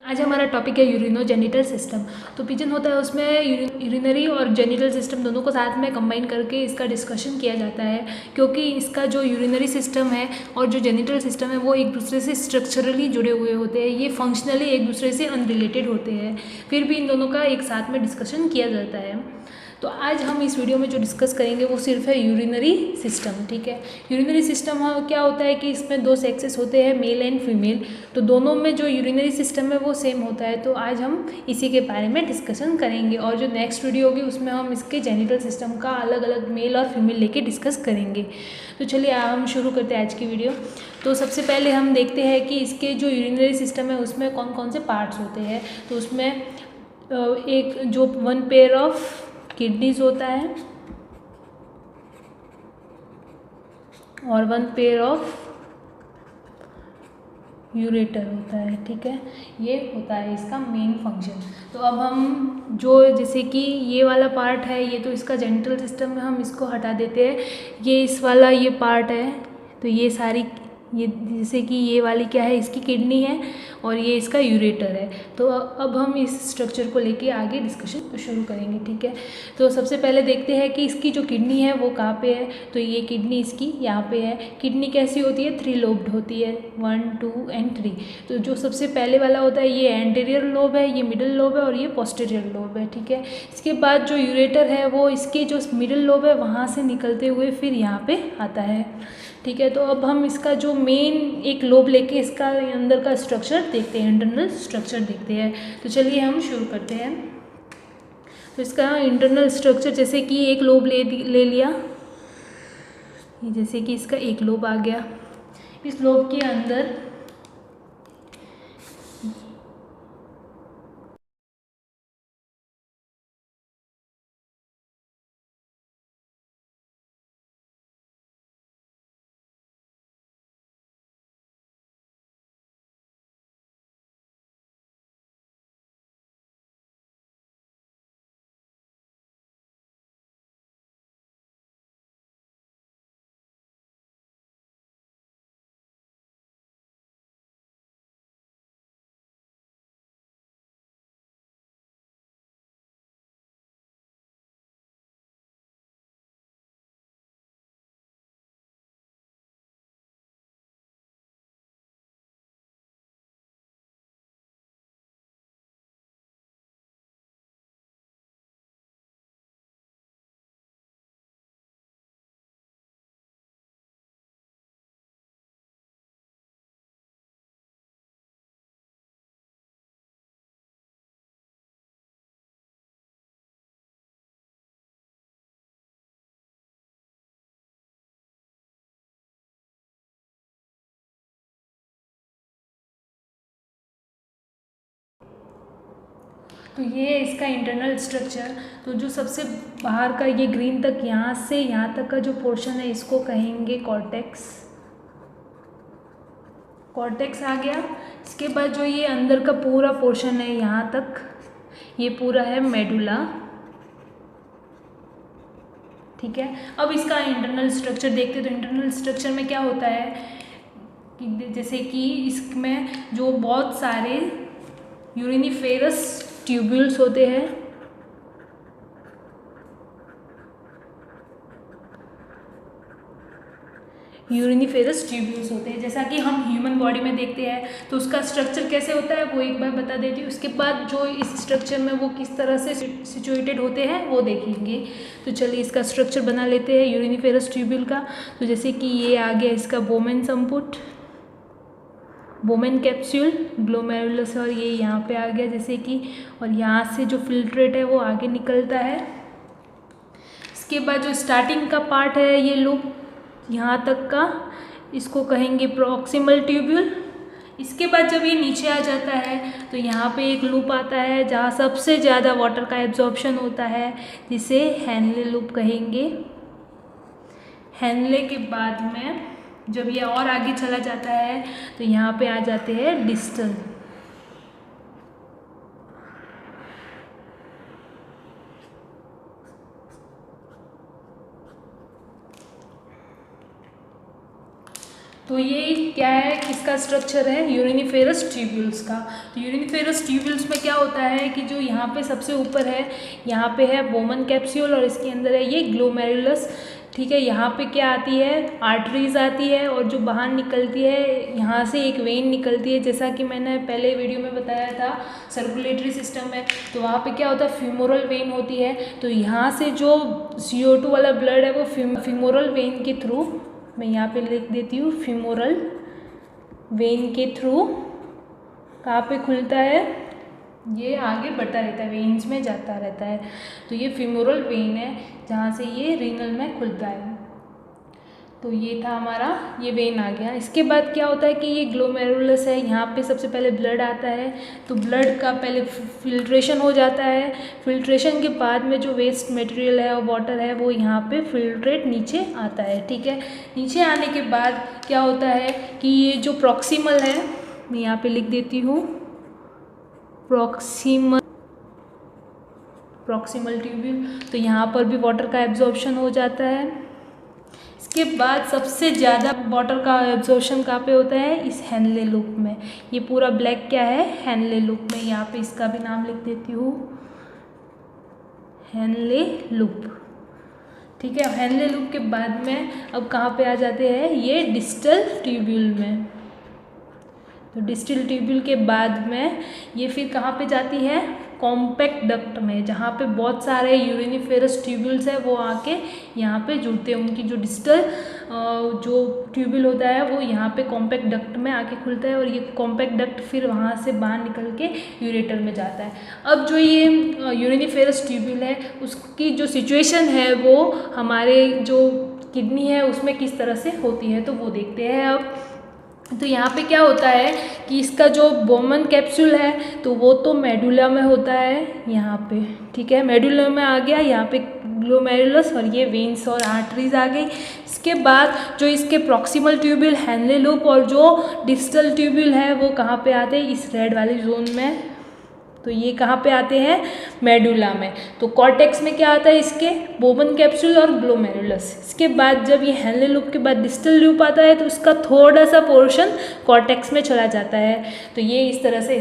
आज हमारा टॉपिक है यूरिनोजेनिटल सिस्टम। तो पिजन होता है, उसमें यूरिनरी और जेनिटल सिस्टम दोनों को साथ में कंबाइन करके इसका डिस्कशन किया जाता है, क्योंकि इसका जो यूरिनरी सिस्टम है और जो जेनिटल सिस्टम है वो एक दूसरे से स्ट्रक्चरली जुड़े हुए होते हैं। ये फंक्शनली एक दूसरे से अनरिलेटेड होते हैं, फिर भी इन दोनों का एक साथ में डिस्कशन किया जाता है। तो आज हम इस वीडियो में जो डिस्कस करेंगे वो सिर्फ है यूरिनरी सिस्टम। ठीक है, यूरिनरी सिस्टम क्या होता है कि इसमें दो सेक्सेस होते हैं, मेल एंड फीमेल। तो दोनों में जो यूरिनरी सिस्टम है वो सेम होता है। तो आज हम इसी के बारे में डिस्कशन करेंगे, और जो नेक्स्ट वीडियो होगी उसमें हम इसके जेनिटल सिस्टम का अलग अलग मेल और फीमेल लेके डिस्कस करेंगे। तो चलिए हम शुरू करते हैं आज की वीडियो। तो सबसे पहले हम देखते हैं कि इसके जो यूरिनरी सिस्टम है उसमें कौन कौन से पार्ट्स होते हैं। तो उसमें एक जो 1 पेयर ऑफ किडनीज होता है और 1 पेयर ऑफ यूरेटर होता है। ठीक है, ये होता है इसका मेन फंक्शन। तो अब हम जो जैसे कि ये वाला पार्ट है, ये तो इसका जेनिटल सिस्टम में हम इसको हटा देते हैं। ये इस वाला ये पार्ट है, तो ये सारी ये जैसे कि ये वाली क्या है, इसकी किडनी है और ये इसका यूरेटर है। तो अब हम इस स्ट्रक्चर को लेके आगे डिस्कशन शुरू करेंगे। ठीक है, तो सबसे पहले देखते हैं कि इसकी जो किडनी है वो कहाँ पे है। तो ये किडनी इसकी यहाँ पे है। किडनी कैसी होती है, 3 लोब्ड होती है, 1, 2 एंड 3। तो जो सबसे पहले वाला होता है ये एंटीरियर लोब है, ये मिडिल लोब है और ये पोस्टीरियर लोब है। ठीक है, इसके बाद जो यूरेटर है वो इसके जो मिडिल लोब है वहाँ से निकलते हुए फिर यहाँ पे आता है। ठीक है, तो अब हम इसका जो मेन एक लोब लेके इसका अंदर का स्ट्रक्चर देखते हैं, इंटरनल स्ट्रक्चर देखते हैं। तो चलिए हम शुरू करते हैं। तो इसका इंटरनल स्ट्रक्चर जैसे कि एक लोब ले लिया, जैसे कि इसका एक लोब आ गया। इस लोब के अंदर तो ये इसका इंटरनल स्ट्रक्चर। तो जो सबसे बाहर का ये ग्रीन तक, यहाँ से यहाँ तक का जो पोर्शन है इसको कहेंगे कॉर्टेक्स। कॉर्टेक्स आ गया। इसके बाद जो ये अंदर का पूरा पोर्शन है यहाँ तक, ये पूरा है मेडुला। ठीक है, अब इसका इंटरनल स्ट्रक्चर देखते। तो इंटरनल स्ट्रक्चर में क्या होता है कि जैसे कि इसमें जो बहुत सारे यूरिनिफेरस ट्यूब्यूल्स होते हैं, यूरिनिफेरस ट्यूब्यूल्स होते हैं, जैसा कि हम ह्यूमन बॉडी में देखते हैं। तो उसका स्ट्रक्चर कैसे होता है वो एक बार बता देती हूँ। उसके बाद जो इस स्ट्रक्चर में वो किस तरह से सिचुएटेड होते हैं वो देखेंगे। तो चलिए इसका स्ट्रक्चर बना लेते हैं यूरिनिफेरस ट्यूब्यूल का। तो जैसे कि ये आ गया इसका बोमेन संपुट, बोमेन कैप्सूल, ग्लोमेरुलस, और ये यहाँ पे आ गया जैसे कि, और यहाँ से जो फिल्ट्रेट है वो आगे निकलता है। इसके बाद जो स्टार्टिंग का पार्ट है ये लूप यहाँ तक का, इसको कहेंगे प्रॉक्सिमल ट्यूब्यूल। इसके बाद जब ये नीचे आ जाता है तो यहाँ पे एक लूप आता है जहाँ सबसे ज़्यादा वाटर का एब्जॉर्प्शन होता है, जिसे हैनले लूप कहेंगे। हैनले के बाद में जब ये और आगे चला जाता है तो यहाँ पे आ जाते हैं डिस्टल। तो ये क्या है, किसका स्ट्रक्चर है, यूरिनिफेरस ट्यूब्यूल्स का। तो यूरिनिफेरस ट्यूब्यूल्स में क्या होता है कि जो यहाँ पे सबसे ऊपर है, यहाँ पे है बोमन कैप्सूल और इसके अंदर है ये ग्लोमेरुलस, ठीक है। यहाँ पे क्या आती है, आर्टरीज आती है और जो बाहर निकलती है यहाँ से एक वेन निकलती है, जैसा कि मैंने पहले वीडियो में बताया था सर्कुलेटरी सिस्टम में। तो वहाँ पे क्या होता है, फीमोरल वेन होती है। तो यहाँ से जो CO2 वाला ब्लड है वो फीमोरल वेन के थ्रू, मैं यहाँ पे लिख देती हूँ, फीमोरल वेन के थ्रू कहाँ पे खुलता है, ये आगे बढ़ता रहता है, वेन्स में जाता रहता है। तो ये फीमोरल वेन है जहाँ से ये रीनल में खुलता है। तो ये था हमारा, ये वेन आ गया। इसके बाद क्या होता है कि ये ग्लोमेरुलस है, यहाँ पे सबसे पहले ब्लड आता है। तो ब्लड का पहले फिल्ट्रेशन हो जाता है, फिल्ट्रेशन के बाद में जो वेस्ट मटेरियल है और वाटर है वो यहाँ पे फिल्ट्रेट नीचे आता है, ठीक है। नीचे आने के बाद क्या होता है कि ये जो प्रॉक्सिमल है, मैं यहाँ पे लिख देती हूँ, प्रॉक्सिमल ट्यूब्यूल। तो यहाँ पर भी वाटर का एब्जॉर्प्शन हो जाता है। इसके बाद सबसे ज़्यादा वाटर का एब्जॉर्प्शन कहाँ पे होता है, इस हेनले लूप में। ये पूरा ब्लैक क्या है, हेनले लूप में। यहाँ पे इसका भी नाम लिख देती हूँ, हेनले लूप, ठीक है। हेनले लूप के बाद में अब कहाँ पे आ जाते हैं, ये डिस्टल ट्यूब्यूल में। तो डिस्टल ट्यूब्यूल के बाद में ये फिर कहाँ पे जाती है, कॉम्पैक्ट डक्ट में, जहाँ पे बहुत सारे यूरिनिफेरस ट्यूब्यूल्स है वो आके यहाँ पे जुड़ते हैं। उनकी जो डिस्टल जो ट्यूब्यूल होता है वो यहाँ पे कॉम्पैक्ट डक्ट में आके खुलता है और ये कॉम्पैक्ट डक्ट फिर वहाँ से बाहर निकल के यूरेटर में जाता है। अब जो ये यूरिनिफेरस ट्यूब्यूल है उसकी जो सिचुएशन है वो हमारे जो किडनी है उसमें किस तरह से होती है, तो वो देखते हैं अब। तो यहाँ पे क्या होता है कि इसका जो बोमन कैप्सूल है तो वो तो मेडुला में होता है यहाँ पे, ठीक है। मेडुला में आ गया, यहाँ पे ग्लोमेरुलस और ये वेन्स और आर्टरीज आ गई। इसके बाद जो इसके प्रॉक्सिमल ट्यूब्यूल, हेनले लूप और जो डिस्टल ट्यूब्यूल है वो कहाँ पे आते हैं, इस रेड वाले जोन में। तो ये कहाँ पे आते हैं, मेडुला में। तो कॉर्टेक्स में क्या आता है, इसके बोमन कैप्सूल और ग्लोमेरुलस। इसके बाद जब ये हेनले लूप के बाद डिस्टल लूप आता है तो इसका थोड़ा सा पोर्शन कॉर्टेक्स में चला जाता है। तो ये इस तरह से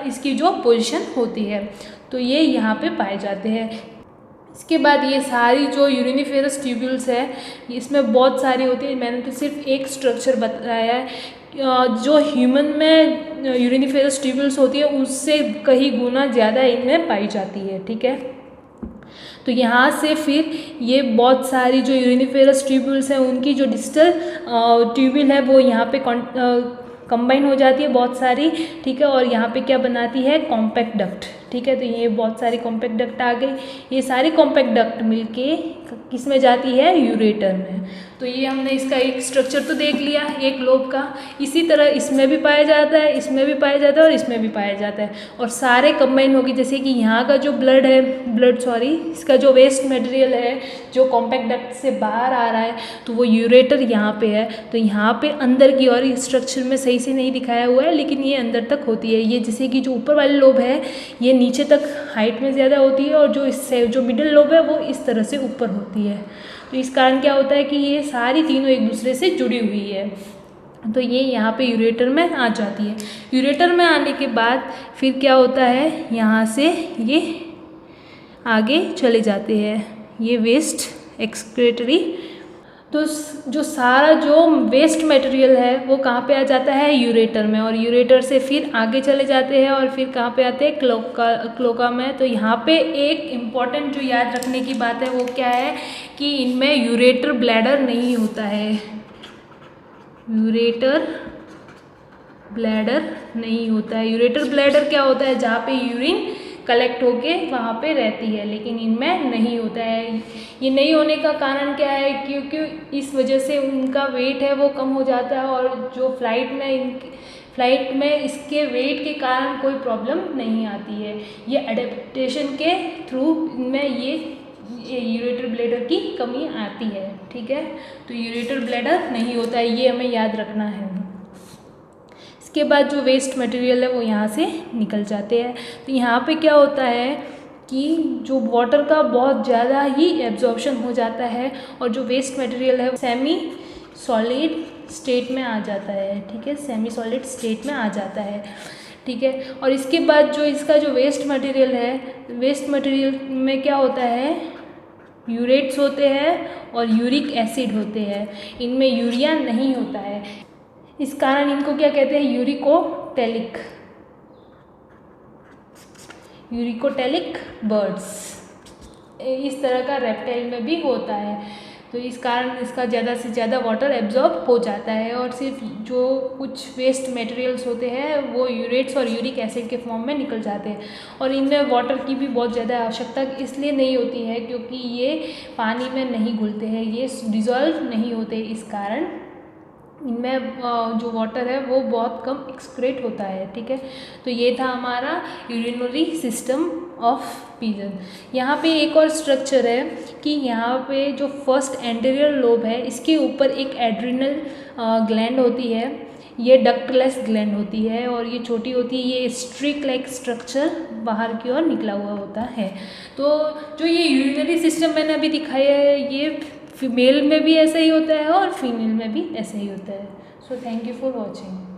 इसकी जो पोजीशन होती है तो ये यहाँ पे पाए जाते हैं। इसके बाद ये सारी जो यूरिनिफेरस ट्यूब्यूल्स है इसमें बहुत सारी होती है, मैंने तो सिर्फ एक स्ट्रक्चर बताया है। जो ह्यूमन में यूरिनिफेरस ट्यूब्यूल्स होती है उससे कहीं गुना ज़्यादा इनमें पाई जाती है, ठीक है। तो यहाँ से फिर ये बहुत सारी जो यूरिनिफेरस ट्यूब्यूल्स हैं उनकी जो डिस्टल ट्यूब्यूल है वो यहाँ पे कंबाइन हो जाती है बहुत सारी, ठीक है। और यहाँ पे क्या बनाती है, कॉम्पैक्ट डक्ट, ठीक है। तो ये बहुत सारी कॉम्पैक्ट डक्ट आ गई। ये सारी कॉम्पैक्ट डक्ट मिलके किस में जाती है, यूरेटर में। तो ये हमने इसका एक स्ट्रक्चर तो देख लिया एक लोब का। इसी तरह इसमें भी पाया जाता है, इसमें भी पाया जाता है और इसमें भी पाया जाता है। और सारे कंबाइन होगी, जैसे कि यहाँ का जो इसका जो वेस्ट मटेरियल है जो कॉम्पैक्ट डक्ट से बाहर आ रहा है तो वो यूरेटर यहाँ पे है। तो यहाँ पे अंदर की और इस स्ट्रक्चर में सही से नहीं दिखाया हुआ है लेकिन ये अंदर तक होती है। ये जैसे कि जो ऊपर वाली लोब है ये नीचे तक हाइट में ज़्यादा होती है और जो इससे जो मिडिल लोब है वो इस तरह से ऊपर होती है। तो इस कारण क्या होता है कि ये सारी तीनों एक दूसरे से जुड़ी हुई है। तो ये यहाँ पे यूरेटर में आ जाती है। यूरेटर में आने के बाद फिर क्या होता है, यहाँ से ये आगे चले जाते हैं, ये वेस्ट एक्सक्रीटरी। तो जो सारा जो वेस्ट मटेरियल है वो कहाँ पे आ जाता है, यूरेटर में। और यूरेटर से फिर आगे चले जाते हैं और फिर कहाँ पे आते हैं, क्लोका में। तो यहाँ पे एक इम्पॉर्टेंट जो याद रखने की बात है वो क्या है कि इनमें यूरेटर ब्लैडर नहीं होता है, यूरेटर ब्लैडर नहीं होता है। यूरेटर ब्लैडर क्या होता है, जहाँ पे यूरिन कलेक्ट होके वहाँ पे रहती है, लेकिन इनमें नहीं होता है। ये नहीं होने का कारण क्या है, क्योंकि इस वजह से उनका वेट है वो कम हो जाता है और जो फ्लाइट में इसके वेट के कारण कोई प्रॉब्लम नहीं आती है। ये एडेप्टेशन के थ्रू इनमें ये यूरेटर ब्लैडर की कमी आती है, ठीक है। तो यूरेटर ब्लैडर नहीं होता है, ये हमें याद रखना है। इसके बाद जो वेस्ट मटेरियल है वो यहाँ से निकल जाते हैं। तो यहाँ पे क्या होता है कि जो वाटर का बहुत ज़्यादा ही एब्जॉर्प्शन हो जाता है और जो वेस्ट मटेरियल है सेमी सॉलिड स्टेट में आ जाता है, ठीक है, सेमी सॉलिड स्टेट में आ जाता है, ठीक है। और इसके बाद जो इसका जो वेस्ट मटेरियल है, वेस्ट मटेरियल में क्या होता है, यूरेट्स होते हैं और यूरिक एसिड होते हैं, इनमें यूरिया नहीं होता है, इस कारण इनको क्या कहते हैं, यूरिकोटेलिक बर्ड्स। इस तरह का रेप्टाइल में भी होता है, तो इस कारण इसका ज़्यादा से ज़्यादा वाटर एब्जॉर्ब हो जाता है और सिर्फ जो कुछ वेस्ट मटेरियल्स होते हैं वो यूरेट्स और यूरिक एसिड के फॉर्म में निकल जाते हैं। और इनमें वाटर की भी बहुत ज़्यादा आवश्यकता इसलिए नहीं होती है क्योंकि ये पानी में नहीं घुलते हैं, ये डिज़ोल्व नहीं होते, इस कारण इनमें जो वाटर है वो बहुत कम एक्सक्रेट होता है, ठीक है। तो ये था हमारा यूरिनरी सिस्टम ऑफ पिजन। यहाँ पे एक और स्ट्रक्चर है कि यहाँ पे जो फर्स्ट एंटीरियर लोब है इसके ऊपर एक एड्रिनल ग्लैंड होती है, ये डक्टलेस ग्लैंड होती है और ये छोटी होती है, ये स्ट्रिक लाइक स्ट्रक्चर बाहर की ओर निकला हुआ होता है। तो जो ये यूरिनरी सिस्टम मैंने अभी दिखाया है ये फीमेल में भी ऐसा ही होता है और फीमेल में भी ऐसा ही होता है। So thank you for watching.